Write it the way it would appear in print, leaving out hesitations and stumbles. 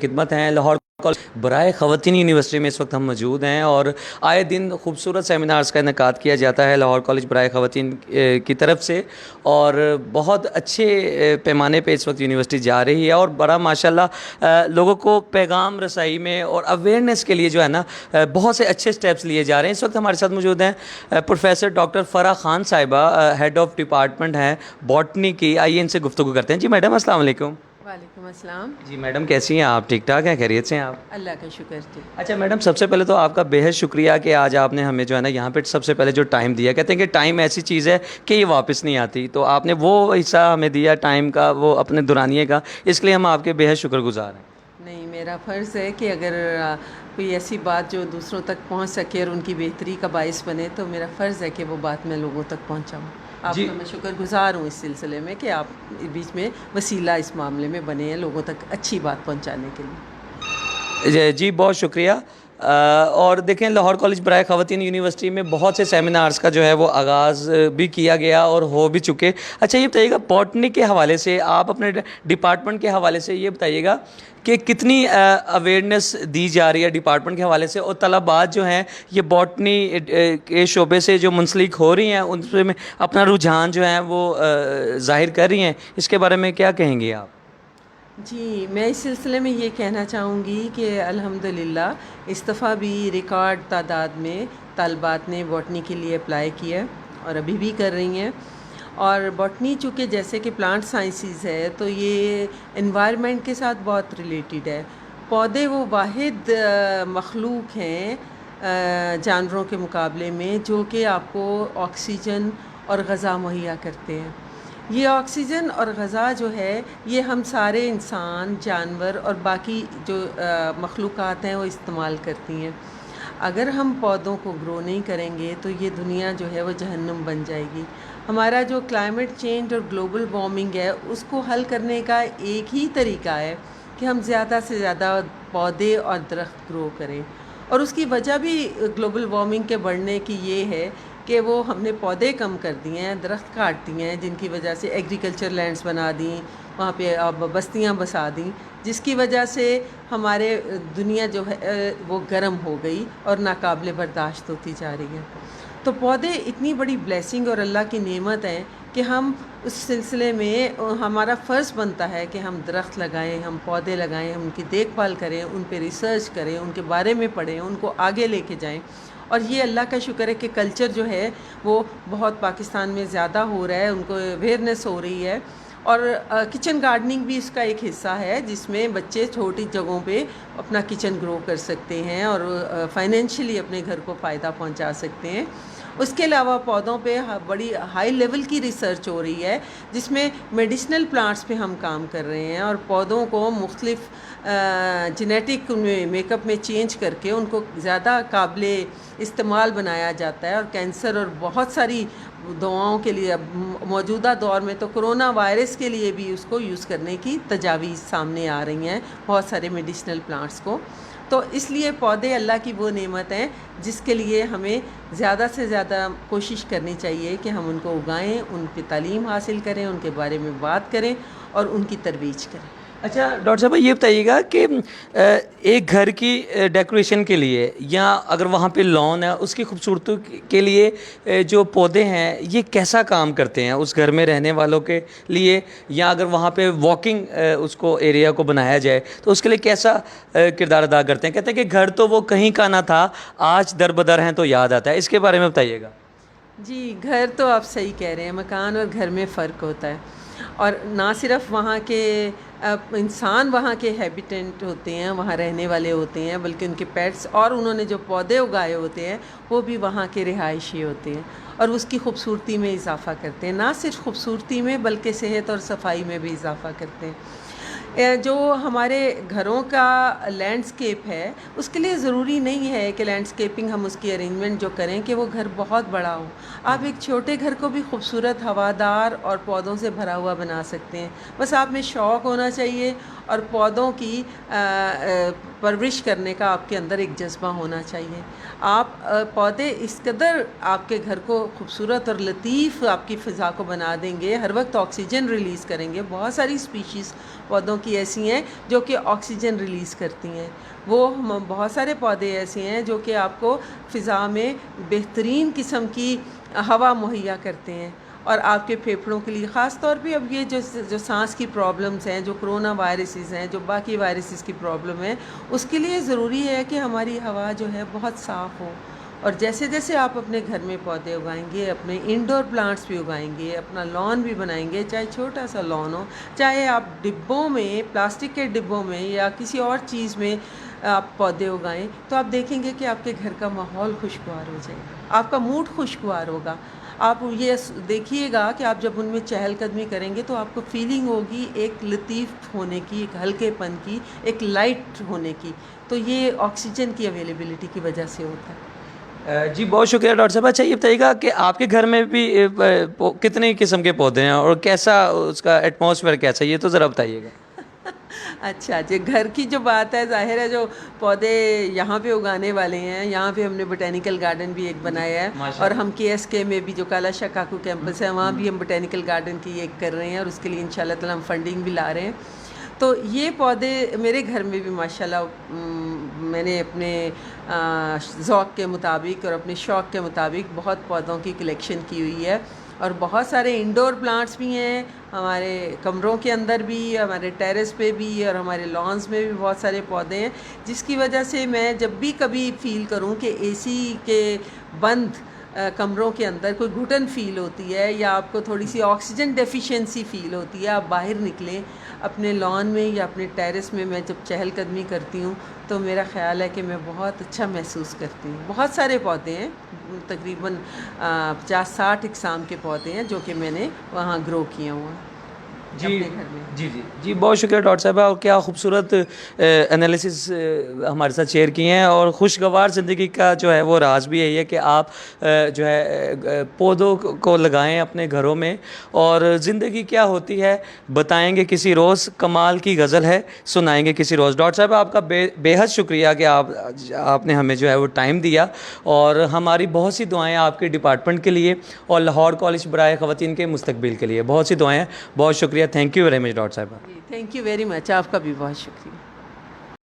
خدمت ہیں لاہور کالج برائے خواتین یونیورسٹی میں اس وقت ہم موجود ہیں اور آئے دن خوبصورت سیمینارز کا انعقاد کیا جاتا ہے لاہور کالج برائے خواتین کی طرف سے، اور بہت اچھے پیمانے پہ اس وقت یونیورسٹی جا رہی ہے اور بڑا ماشاءاللہ لوگوں کو پیغام رسائی میں اور اویئرنیس کے لیے جو ہے نا بہت سے اچھے سٹیپس لیے جا رہے ہیں۔ اس وقت ہمارے ساتھ موجود ہیں پروفیسر ڈاکٹر فرح خان صاحبہ، ہیڈ آف ڈپارٹمنٹ ہیں باٹنی کی۔ آئیے ان سے گفتگو کرتے ہیں۔ جی میڈم السلام علیکم۔ وعلیکم السلام۔ جی میڈم کیسی ہیں آپ؟ ٹھیک ٹھاک ہیں؟ خیریت سے ہیں آپ؟ اللہ کا شکر جی۔ اچھا میڈم، سب سے پہلے تو آپ کا بے حد شکریہ کہ آج آپ نے ہمیں جو ہے نا یہاں پہ سب سے پہلے جو ٹائم دیا، کہتے ہیں کہ ٹائم ایسی چیز ہے کہ یہ واپس نہیں آتی، تو آپ نے وہ حصہ ہمیں دیا ٹائم کا، وہ اپنے دورانیے کا، اس لیے ہم آپ کے بے حد شکر گزار ہیں۔ نہیں، میرا فرض ہے کہ اگر کوئی ایسی بات جو دوسروں تک پہنچ سکے اور ان کی بہتری کا باعث بنے تو میرا فرض ہے کہ وہ بات میں لوگوں تک پہنچاؤں۔ آپ جی کا میں شکر گزار ہوں اس سلسلے میں کہ آپ بیچ میں وسیلہ اس معاملے میں بنے ہیں لوگوں تک اچھی بات پہنچانے کے لیے۔ جی بہت شکریہ۔ اور دیکھیں لاہور کالج برائے خواتین یونیورسٹی میں بہت سے سیمینارز کا جو ہے وہ آغاز بھی کیا گیا اور ہو بھی چکے۔ اچھا یہ بتائیے گا باٹنی کے حوالے سے، آپ اپنے ڈپارٹمنٹ کے حوالے سے یہ بتائیے گا کہ کتنی اویئرنیس دی جا رہی ہے ڈپارٹمنٹ کے حوالے سے، اور طلباء جو ہیں یہ باٹنی کے شعبے سے جو منسلک ہو رہی ہیں ان میں اپنا رجحان جو ہے وہ ظاہر کر رہی ہیں، اس کے بارے میں کیا کہیں گے آپ؟ جی، میں اس سلسلے میں یہ کہنا چاہوں گی کہ الحمدللہ اس دفعہ بھی ریکارڈ تعداد میں طالبات نے باٹنی کے لیے اپلائی کیا اور ابھی بھی کر رہی ہیں۔ اور باٹنی چونکہ جیسے کہ پلانٹ سائنسز ہے تو یہ انوائرمنٹ کے ساتھ بہت ریلیٹڈ ہے۔ پودے وہ واحد مخلوق ہیں جانوروں کے مقابلے میں جو کہ آپ کو آکسیجن اور غذا مہیا کرتے ہیں۔ یہ آکسیجن اور غذا جو ہے یہ ہم سارے انسان، جانور اور باقی جو مخلوقات ہیں وہ استعمال کرتی ہیں۔ اگر ہم پودوں کو گرو نہیں کریں گے تو یہ دنیا جو ہے وہ جہنم بن جائے گی۔ ہمارا جو کلائمیٹ چینج اور گلوبل وارمنگ ہے اس کو حل کرنے کا ایک ہی طریقہ ہے کہ ہم زیادہ سے زیادہ پودے اور درخت گرو کریں، اور اس کی وجہ بھی گلوبل وارمنگ کے بڑھنے کی یہ ہے کہ وہ ہم نے پودے کم کر دیے ہیں، درخت کاٹ دیے ہیں، جن کی وجہ سے ایگریکلچر لینڈز بنا دیں، وہاں پہ بستیاں بسا دیں، جس کی وجہ سے ہمارے دنیا جو ہے وہ گرم ہو گئی اور ناقابل برداشت ہوتی جا رہی ہے۔ تو پودے اتنی بڑی بلیسنگ اور اللہ کی نعمت ہیں کہ ہم اس سلسلے میں ہمارا فرض بنتا ہے کہ ہم درخت لگائیں، ہم پودے لگائیں، ہم ان کی دیکھ بھال کریں، ان پہ ریسرچ کریں، ان کے بارے میں پڑھیں، ان کو آگے لے کے جائیں۔ اور یہ اللہ کا شکر ہے کہ کلچر جو ہے وہ بہت پاکستان میں زیادہ ہو رہا ہے، ان کو اویئرنیس ہو رہی ہے۔ اور کچن گارڈننگ بھی اس کا ایک حصہ ہے جس میں بچے چھوٹی جگہوں پہ اپنا کچن گرو کر سکتے ہیں اور فائنینشلی اپنے گھر کو فائدہ پہنچا سکتے ہیں۔ اس کے علاوہ پودوں پہ بڑی ہائی لیول کی ریسرچ ہو رہی ہے جس میں میڈیسنل پلانٹس پہ ہم کام کر رہے ہیں، اور پودوں کو مختلف جینیٹک میک اپ میں چینج کر کے ان کو زیادہ قابل استعمال بنایا جاتا ہے، اور کینسر اور بہت ساری دواؤں کے لیے موجودہ دور میں تو کرونا وائرس کے لیے بھی اس کو یوز کرنے کی تجاویز سامنے آ رہی ہیں بہت سارے میڈیسنل پلانٹس کو۔ تو اس لیے پودے اللہ کی وہ نعمت ہیں جس کے لیے ہمیں زیادہ سے زیادہ کوشش کرنی چاہیے کہ ہم ان کو اگائیں، ان پہ تعلیم حاصل کریں، ان کے بارے میں بات کریں اور ان کی ترویج کریں۔ اچھا ڈاکٹر صاحب یہ بتائیے گا کہ ایک گھر کی ڈیکوریشن کے لیے یا اگر وہاں پہ لان ہے اس کی خوبصورتی کے لیے جو پودے ہیں یہ کیسا کام کرتے ہیں اس گھر میں رہنے والوں کے لیے، یا اگر وہاں پہ واکنگ اس کو ایریا کو بنایا جائے تو اس کے لیے کیسا کردار ادا کرتے ہیں؟ کہتے ہیں کہ گھر تو وہ کہیں کا نہ تھا، آج در بدر ہیں تو یاد آتا ہے، اس کے بارے میں بتائیے گا۔ جی، گھر تو آپ صحیح کہہ رہے ہیں، مکان اور گھر میں فرق ہوتا ہے، اور نہ صرف وہاں کے انسان وہاں کے ہیبیٹنٹ ہوتے ہیں، وہاں رہنے والے ہوتے ہیں، بلکہ ان کے پیٹس اور انہوں نے جو پودے اگائے ہوتے ہیں وہ بھی وہاں کے رہائشی ہوتے ہیں اور اس کی خوبصورتی میں اضافہ کرتے ہیں، نہ صرف خوبصورتی میں بلکہ صحت اور صفائی میں بھی اضافہ کرتے ہیں۔ جو ہمارے گھروں کا لینڈسکیپ ہے اس کے لیے ضروری نہیں ہے کہ لینڈسکیپنگ ہم اس کی ارینجمنٹ جو کریں کہ وہ گھر بہت بڑا ہو۔ آپ ایک چھوٹے گھر کو بھی خوبصورت، ہوادار اور پودوں سے بھرا ہوا بنا سکتے ہیں، بس آپ میں شوق ہونا چاہیے اور پودوں کی پرورش کرنے کا آپ کے اندر ایک جذبہ ہونا چاہیے. آپ پودے اس قدر آپ کے گھر کو خوبصورت اور لطیف آپ کی فضا کو بنا دیں گے, ہر وقت آکسیجن ریلیز کریں گے. بہت ساری اسپیشیز پودوں کی ایسی ہیں جو کہ آکسیجن ریلیز کرتی ہیں. بہت سارے پودے ایسے ہیں جو کہ آپ کو فضا میں بہترین قسم کی ہوا مہیا کرتے ہیں, اور آپ کے پھیپھڑوں کے لیے خاص طور پہ اب یہ جو سانس کی پرابلمز ہیں, جو کرونا وائرسز ہیں, جو باقی وائرسز کی پرابلم ہے, اس کے لیے ضروری ہے کہ ہماری ہوا جو ہے بہت صاف ہو. اور جیسے جیسے آپ اپنے گھر میں پودے اگائیں گے, اپنے انڈور پلانٹس بھی اگائیں گے, اپنا لان بھی بنائیں گے, چاہے چھوٹا سا لان ہو, چاہے آپ ڈبوں میں, پلاسٹک کے ڈبوں میں یا کسی اور چیز میں آپ پودے اگائیں, تو آپ دیکھیں گے کہ آپ کے گھر کا ماحول خوشگوار ہو جائے گا, آپ کا موڈ خوشگوار ہوگا. آپ یہ دیکھیے گا کہ آپ جب ان میں چہل قدمی کریں گے تو آپ کو فیلنگ ہوگی ایک لطیف ہونے کی, ایک ہلکے پن کی, ایک لائٹ ہونے کی. تو یہ آکسیجن کی اویلیبلٹی کی وجہ سے ہوتا ہے. جی بہت شکریہ ڈاکٹر صاحب. اچھا یہ بتائیے گا کہ آپ کے گھر میں بھی کتنے قسم کے پودے ہیں اور کیسا اس کا ایٹماسفیئر کیسا ہے, یہ تو ذرا بتائیے گا. اچھا جی, گھر کی جو بات ہے, ظاہر ہے جو پودے یہاں پہ اگانے والے ہیں, یہاں پہ ہم نے بوٹینیکل گارڈن بھی ایک بنایا ہے, اور ہم KSK میں بھی جو کالا شکاکو کیمپس ہے وہاں بھی ہم بوٹینیکل گارڈن کی ایک کر رہے ہیں, اور اس کے لیے انشاءاللہ تعالی ہم فنڈنگ بھی لا رہے ہیں. تو یہ پودے میرے گھر میں بھی ماشاءاللہ میں نے اپنے ذوق کے مطابق اور اپنے شوق کے مطابق بہت پودوں کی کلیکشن کی ہوئی ہے. اور بہت سارے انڈور پلانٹس بھی ہیں ہمارے کمروں کے اندر بھی, ہمارے ٹیرس پہ بھی, اور ہمارے لانس میں بھی بہت سارے پودے ہیں, جس کی وجہ سے میں جب بھی کبھی فیل کروں کہ AC کے بند کمروں کے اندر کوئی گھٹن فیل ہوتی ہے, یا آپ کو تھوڑی سی آکسیجن ڈیفیشینسی فیل ہوتی ہے, آپ باہر نکلیں اپنے لان میں یا اپنے ٹیرس میں. میں جب چہل قدمی کرتی ہوں تو میرا خیال ہے کہ میں بہت اچھا محسوس کرتی ہوں. بہت سارے پودے ہیں, تقریباً 50-60 اقسام کے پودے ہیں جو کہ میں نے وہاں گرو کیے ہوئے ہیں اپنے گھر میں. جی بہت شکریہ ڈاکٹر صاحبہ, اور کیا خوبصورت انالیسس ہمارے ساتھ شیئر کیے ہیں. اور خوشگوار زندگی کا جو ہے وہ راز بھی یہی ہے کہ آپ جو ہے پودوں کو لگائیں اپنے گھروں میں, اور زندگی کیا ہوتی ہے بتائیں گے کسی روز, کمال کی غزل ہے سنائیں گے کسی روز. ڈاکٹر صاحب آپ کا بے حد شکریہ کہ آپ نے ہمیں جو ہے وہ ٹائم دیا, اور ہماری بہت سی دعائیں آپ کے ڈپارٹمنٹ کے لیے اور لاہور کالج برائے خواتین کے مستقبل کے لیے. بہت سی دعائیں. بہت شکریہ. Thank you very much doctor صاحبہ. Thank you very much. آپ کا بھی بہت شکریہ.